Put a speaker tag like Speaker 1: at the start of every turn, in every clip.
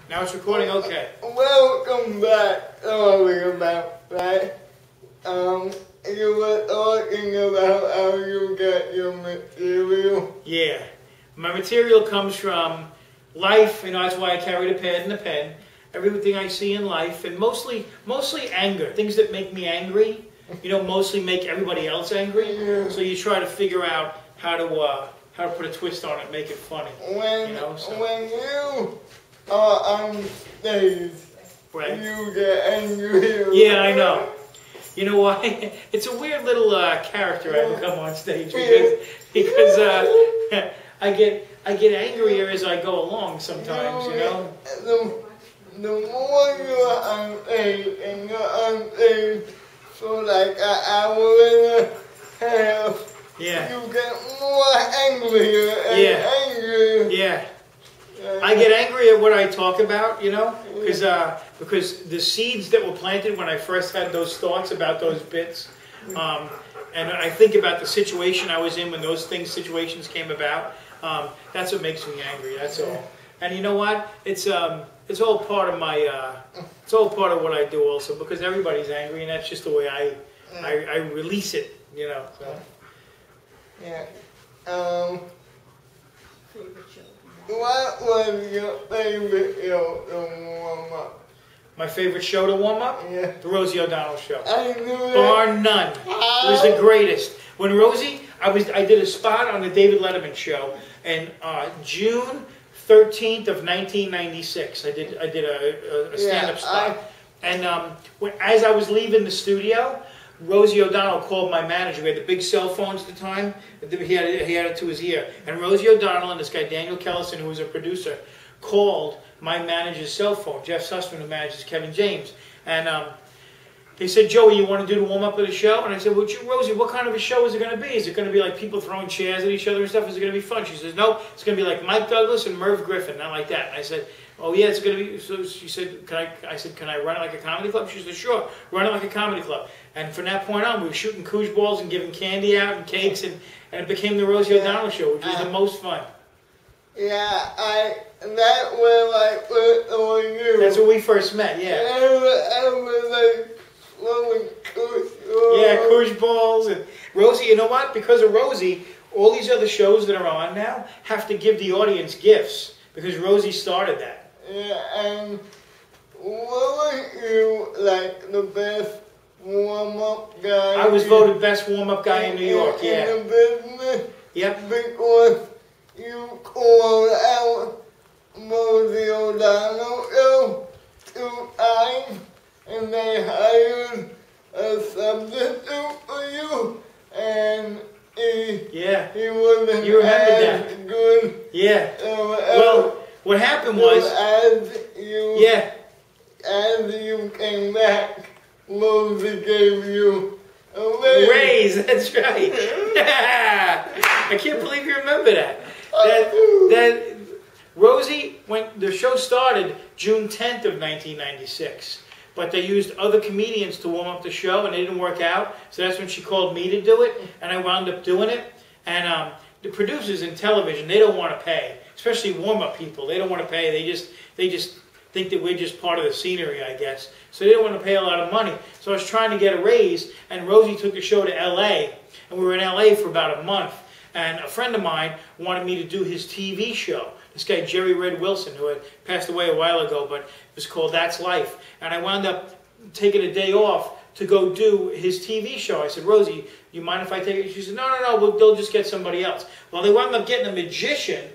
Speaker 1: Now it's recording, okay.
Speaker 2: Welcome back. Sorry about that. You were talking about how you get your material.
Speaker 1: Yeah. My material comes from life, that's why I carry the pad and the pen. Everything I see in life, and mostly anger. Things that make me angry, mostly make everybody else angry.
Speaker 2: Yeah.
Speaker 1: So you try to figure out how to put a twist on it, make it funny.
Speaker 2: When you are on stage,
Speaker 1: right.
Speaker 2: You get angry.
Speaker 1: Yeah, I know. You know why? It's a weird little character I become on stage because I get angrier as I go along sometimes.
Speaker 2: The more you're on stage and you're on stage for like an hour and a half,
Speaker 1: yeah.
Speaker 2: You get more angrier and angrier.
Speaker 1: Yeah. I get angry at what I talk about, because the seeds that were planted when I first had those thoughts about those bits, and I think about the situation I was in when those situations came about. That's what makes me angry. That's all. And you know what? It's all part of my. It's all part of what I do also, because everybody's angry, and that's just the way I release it. So.
Speaker 2: Yeah. What was your favorite show to warm up?
Speaker 1: My favorite show to warm up?
Speaker 2: Yeah.
Speaker 1: The Rosie O'Donnell Show.
Speaker 2: I knew that.
Speaker 1: Bar none. It was the greatest. When Rosie, I did a spot on the David Letterman Show, and June 13th of 1996. I did a stand-up spot. And as I was leaving the studio, Rosie O'Donnell called my manager. We had the big cell phones at the time. He had it to his ear. And Rosie O'Donnell and this guy, Daniel Kellison, who was a producer, called my manager's cell phone, Jeff Sussman, who manages Kevin James. And they said, Joey, you want to do the warm-up of the show? And I said, well, Rosie, what kind of a show is it going to be? Is it going to be like people throwing chairs at each other and stuff? Is it going to be fun? She says, no, it's going to be like Mike Douglas and Merv Griffin, not like that. And I said, oh, yeah, it's going to be. So she said, I said, can I run it like a comedy club? She said, sure, run it like a comedy club. And from that point on, we were shooting koosh balls and giving candy out and cakes, and it became the Rosie O'Donnell Show, which was the most fun.
Speaker 2: Yeah, that's where I first saw you.
Speaker 1: That's where we first met, yeah.
Speaker 2: I was like throwing koosh balls.
Speaker 1: Yeah, koosh balls. And Rosie, you know what? Because of Rosie, all these other shows that are on now have to give the audience gifts, because Rosie started that.
Speaker 2: Yeah, and what was you like the best warm-up guy?
Speaker 1: I was voted best warm-up guy in New York, yeah.
Speaker 2: In the business?
Speaker 1: Yep.
Speaker 2: Because you called out Rosie O'Donnell Show 2 times, and they hired a substitute for you, and he wasn't
Speaker 1: you remember
Speaker 2: as
Speaker 1: that.
Speaker 2: good.
Speaker 1: Yeah. Well, what happened was...
Speaker 2: As you came back, Rosie gave you a
Speaker 1: raise. That's right. I can't believe you remember that. That Rosie, when the show started June 10th of 1996, but they used other comedians to warm up the show, and it didn't work out. So that's when she called me to do it, and I wound up doing it. And the producers in television, they don't want to pay, especially warm-up people. They don't want to pay. They just think that we're just part of the scenery, I guess. So they don't want to pay a lot of money. So I was trying to get a raise, and Rosie took the show to L.A., and we were in L.A. for about a month. And a friend of mine wanted me to do his TV show. This guy, Jerry Red Wilson, who had passed away a while ago, but it was called That's Life. And I wound up taking a day off to go do his TV show. I said, Rosie, you mind if I take it? She said, no, they'll just get somebody else. Well, they wound up getting a magician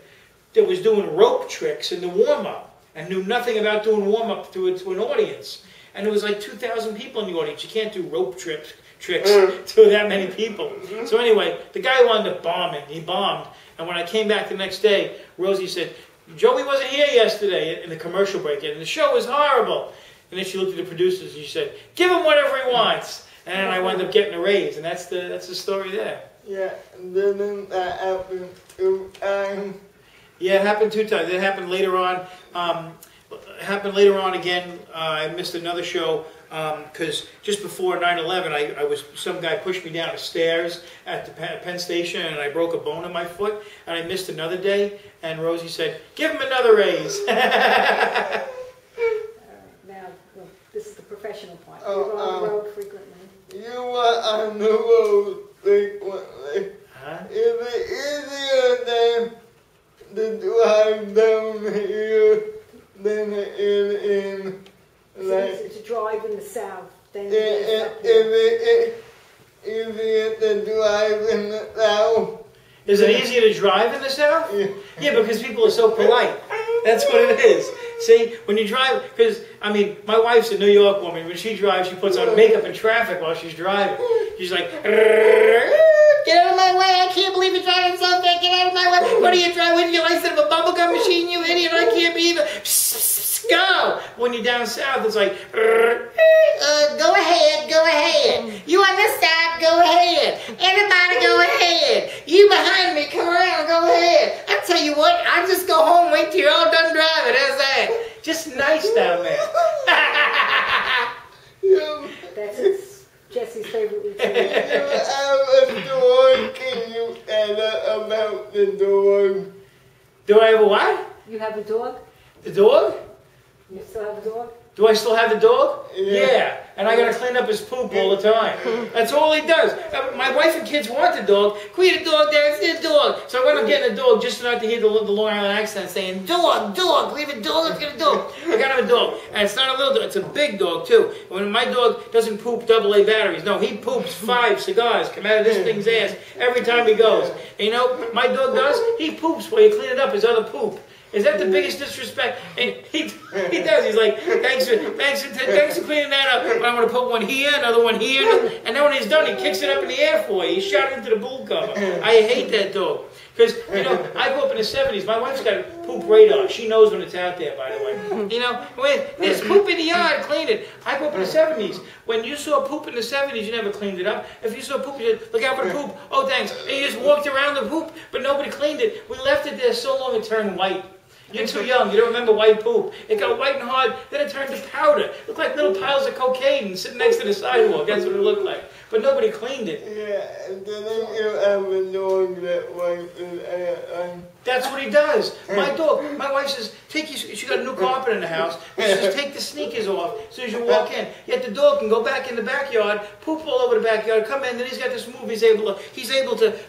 Speaker 1: that was doing rope tricks in the warm-up and knew nothing about doing warm-up to an audience. And there was like 2,000 people in the audience. You can't do rope tricks to that many people. So anyway, the guy wound up bombing. He bombed. And when I came back the next day, Rosie said, Joey wasn't here yesterday in the commercial break, and the show was horrible. And then she looked at the producers and she said, give him whatever he wants. And then I wound up getting a raise, and that's the story there.
Speaker 2: Yeah, didn't that happen 2 times?
Speaker 1: Yeah, it happened 2 times. It happened later on. It happened later on again. I missed another show because just before 9/11, some guy pushed me down the stairs at the Penn Station, and I broke a bone in my foot, and I missed another day. And Rosie said, "Give him another raise."
Speaker 3: South than
Speaker 2: If it's easier to drive in the South.
Speaker 1: Is it easier to drive in the South? Yeah, because people are so polite. That's what it is. See, when you drive, because, I mean, my wife's a New York woman. When she drives, she puts on makeup in traffic while she's driving. She's like, get out of my way, I can't believe you're driving so fast, get out of my way. What are you driving with? Your license of a bubblegum machine, you idiot, I can't be either. Go! When you're down south, it's like, go ahead, go ahead. You on this side, go ahead. Everybody go ahead. You behind me, come around, go ahead. I tell you what, I'll just go home, wait till you're all done driving, how's that? Just nice down there.
Speaker 3: That's Jesse's favorite routine.
Speaker 2: You have a dog, can you tell us about the dog?
Speaker 1: Do I have a what?
Speaker 3: You have a dog?
Speaker 1: The dog?
Speaker 3: You still have a dog?
Speaker 1: Do I still have the dog?
Speaker 2: Yeah.
Speaker 1: And I gotta clean up his poop all the time. That's all he does. My wife and kids want the dog. Can we get a dog there? It's the dog. So I went on getting a dog just not to hear the Long Island accent saying, dog, dog, we have a dog, let's get a dog. I got him a dog. And it's not a little dog, it's a big dog too. When my dog doesn't poop AA batteries, no, he poops 5 cigars come out of this thing's ass every time he goes. And you know, my dog does, he poops while you clean it up his other poop. Is that the biggest disrespect? And he does. He's like, thanks for cleaning that up. But I'm going to put one here, another one here. And then when he's done, he kicks it up in the air for you. He shot it into the bull cover. I hate that dog. Because, you know, I grew up in the 70s. My wife's got a poop radar. She knows when it's out there, by the way. You know, when there's poop in the yard, clean it. I grew up in the 70s. When you saw poop in the 70s, you never cleaned it up. If you saw poop, you said, look out for the poop. Oh, thanks. And you just walked around the poop, but nobody cleaned it. We left it there so long it turned white. You're too young. You don't remember white poop. It got white and hard, then it turned to powder. It looked like little piles of cocaine sitting next to the sidewalk. That's what it looked like. But nobody cleaned it.
Speaker 2: Yeah, didn't you have a dog that wiped it?
Speaker 1: That's what he does. My dog, my wife says, she got a new carpet in the house. She says, take the sneakers off as soon as you walk in. Yet the dog can go back in the backyard, poop all over the backyard, come in, then he's got this move. He's able to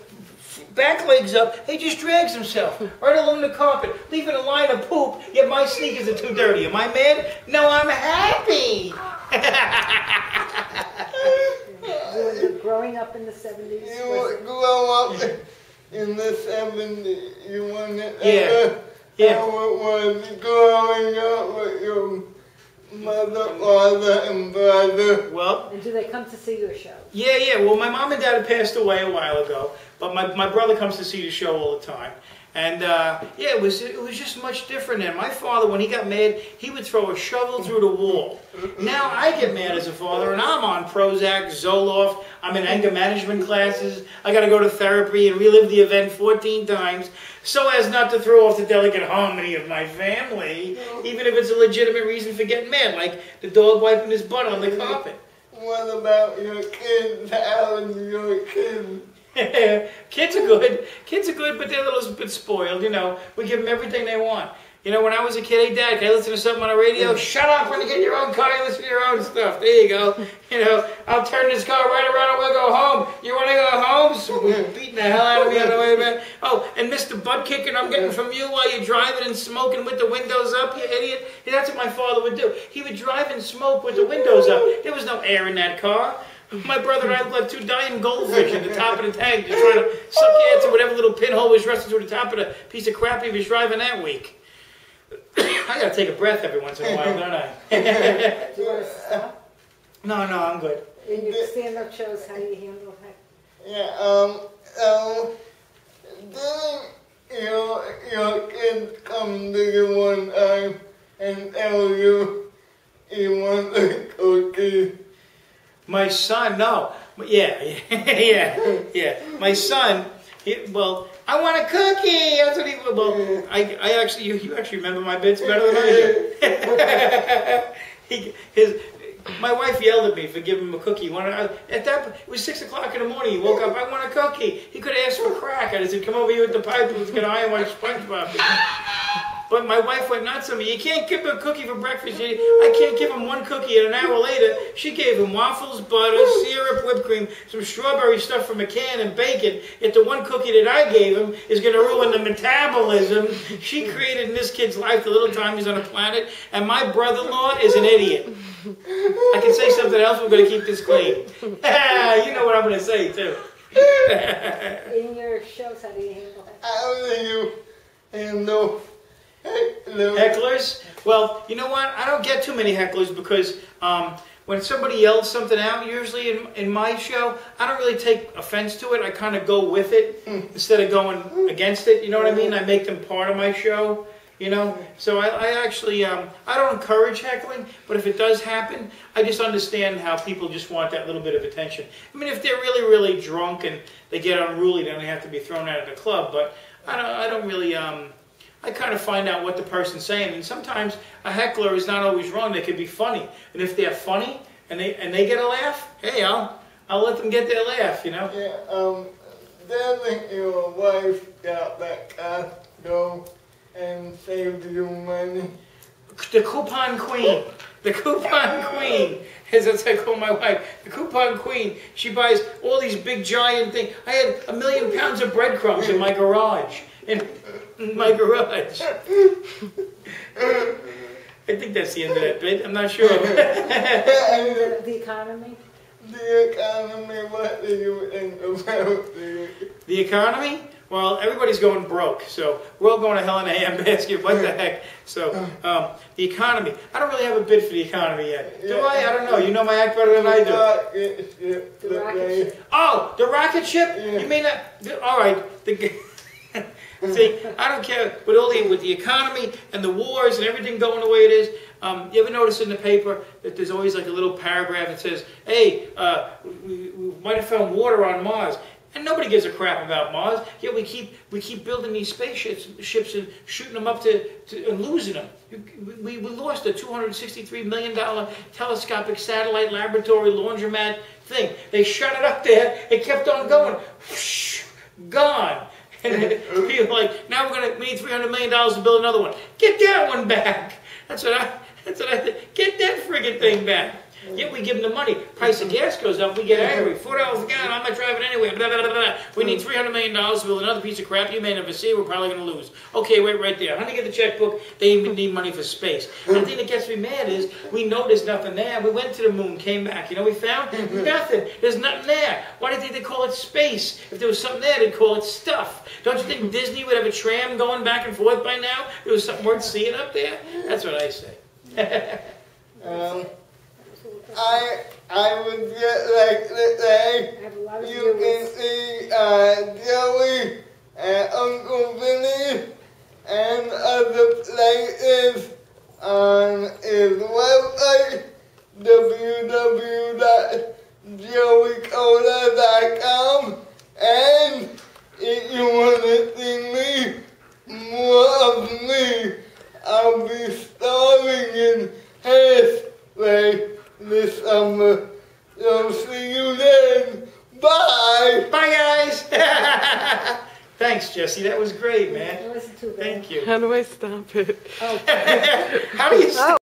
Speaker 1: back legs up, he just drags himself right along the carpet, leaving a line of poop, yet my sneakers are too dirty. Am I mad? No, I'm happy.
Speaker 3: Growing up in the 70s?
Speaker 2: You grow up in the 70s, you want to
Speaker 1: Yeah.
Speaker 2: how it was growing up with your mother, father, and brother.
Speaker 1: Well,
Speaker 3: and do they come to see your show?
Speaker 1: Yeah. Well, my mom and dad had passed away a while ago, but my brother comes to see the show all the time. And it was just much different then. My father, when he got mad, he would throw a shovel through the wall. Now I get mad as a father, and I'm on Prozac, Zoloft, I'm in anger management classes, I got to go to therapy and relive the event 14 times, so as not to throw off the delicate harmony of my family, even if it's a legitimate reason for getting mad, like the dog wiping his butt on the carpet.
Speaker 2: What about your kids? How are your kids?
Speaker 1: Kids are good. Kids are good, but they're a little bit spoiled, you know. We give them everything they want. You know, when I was a kid, hey, Dad, can I listen to something on the radio? Shut up when you get your own car, you listen to your own stuff. There you go. You know, I'll turn this car right around and we'll go home. You want to go home? So beating the hell out of me on the way back. Oh, and Mr. Butt Kicking I'm getting from you while you're driving and smoking with the windows up, you idiot. Yeah, that's what my father would do. He would drive and smoke with the windows up. There was no air in that car. My brother and I looked like 2 dying goldfish at the top of the tank, just trying to suck air to whatever little pinhole was resting through the top of the piece of crap he was driving that week. I gotta take a breath every once in a while, don't I?
Speaker 3: Do you want to stop?
Speaker 1: No, I'm good.
Speaker 3: In your stand-up shows, how do you handle that?
Speaker 2: Yeah, didn't your kids come to you one time and tell you he wants a cookie?
Speaker 1: My son, no. Yeah. My son, I want a cookie. That's what you actually remember my bits better than I do. My wife yelled at me for giving him a cookie. It was 6 o'clock in the morning. He woke up, I want a cookie. He could have asked for crack. I said, come over here with the pipe and let's get iron like SpongeBob. But my wife went nuts on me. You can't give him a cookie for breakfast. I can't give him one cookie. And an hour later, she gave him waffles, butter, syrup, whipped cream, some strawberry stuff from a can, and bacon. Yet the one cookie that I gave him is going to ruin the metabolism she created in this kid's life the little time he's on the planet. And my brother-in-law is an idiot. I can say something else, we're going to keep this clean. You know what I'm going to say, too.
Speaker 3: In your shows, how do you handle that?
Speaker 2: How do you handle
Speaker 1: Hecklers? Well, you know what? I don't get too many hecklers because when somebody yells something out, usually in my show, I don't really take offense to it. I kind of go with it instead of going against it. You know what I mean? I make them part of my show. You know, so I actually, I don't encourage heckling, but if it does happen, I just understand how people just want that little bit of attention. I mean, if they're really, really drunk and they get unruly, then they have to be thrown out of the club, but I don't really, I kind of find out what the person's saying, and sometimes a heckler is not always wrong. They could be funny, and if they're funny and they get a laugh, hey, I'll let them get their laugh, you know?
Speaker 2: Yeah, doesn't your wife got that Costco and saved you money?
Speaker 1: The coupon queen. The coupon queen, as I call my wife. The coupon queen. She buys all these big giant things. I had 1 million pounds of breadcrumbs in my garage. In my garage. I think that's the end of that bit. I'm not sure.
Speaker 3: The economy?
Speaker 2: The economy, what do you think about
Speaker 1: The economy? Well, everybody's going broke, so we're all going to hell in a handbasket. What the heck? So, the economy. I don't really have a bid for the economy yet. Do I? I don't know. You know my act better than I do.
Speaker 3: The rocket ship.
Speaker 1: Oh, the rocket ship?
Speaker 2: Yeah.
Speaker 1: You mean that? All right. See, I don't care with the economy and the wars and everything going the way it is. You ever notice in the paper that there's always like a little paragraph that says, "Hey, we might have found water on Mars." And nobody gives a crap about Mars. Yet we keep building these spaceships and shooting them up and losing them. We lost a $263 million telescopic satellite laboratory laundromat thing. They shut it up there. It kept on going. Whoosh, gone. And people like, now we need $300 million to build another one. Get that one back. That's what I think. Get that friggin' thing back. Yet we give them the money. Price of gas goes up, we get angry. $4 a gallon, I'm not driving anyway. Blah, blah, blah, blah. We need $300 million to build another piece of crap you may never see. We're probably going to lose. Okay, wait right there. How do you get the checkbook? They even need money for space. And the thing that gets me mad is we know there's nothing there. We went to the moon, came back. You know we found? Nothing. There's nothing there. Why do you think they call it space? If there was something there, they'd call it stuff. Don't you think Disney would have a tram going back and forth by now? There was something worth seeing up there? That's what I say.
Speaker 2: I would just like to say, you can see Joey and Uncle Vinny and other places on his website, www.joeykola.com. And if you want to see me, more of me, I'll be starring in Hairspray this summer. So see you then. Bye.
Speaker 1: Bye, guys. Thanks, Jesse. That was great, man.
Speaker 3: It wasn't too bad.
Speaker 1: Thank you.
Speaker 4: How do I stop it?
Speaker 3: Oh.
Speaker 1: How do you stop?